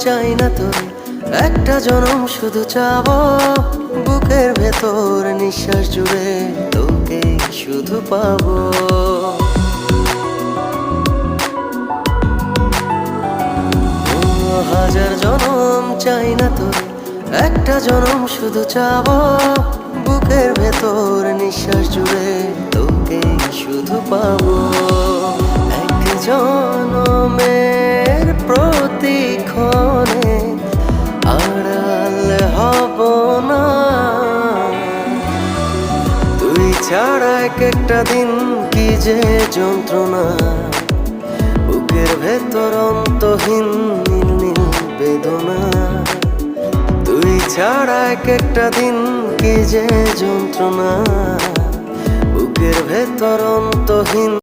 চাই না তোরে, একটা জনম শুধু চাবো, বুকের ভেতর নিঃশ্বাস জুড়ে তোকে শুধু পাবো। হাজার জনম চাই না তোরে, একটা জনম শুধু চাবো, বুকের ভেতর নিঃশ্বাস জুড়ে তোকে শুধু পাবো। এক জনমের প্রতিক্ষণে আড়াল হব না, তুই ছাড়া এক একটা দিন কি যে যন্ত্রণা, বুকের ভেতর অন্তহীন নীল নীল বেদনা। তুই ছাড়া এক একটা দিন কি যে যন্ত্রণা, বুকের ভেতর অন্তহীন।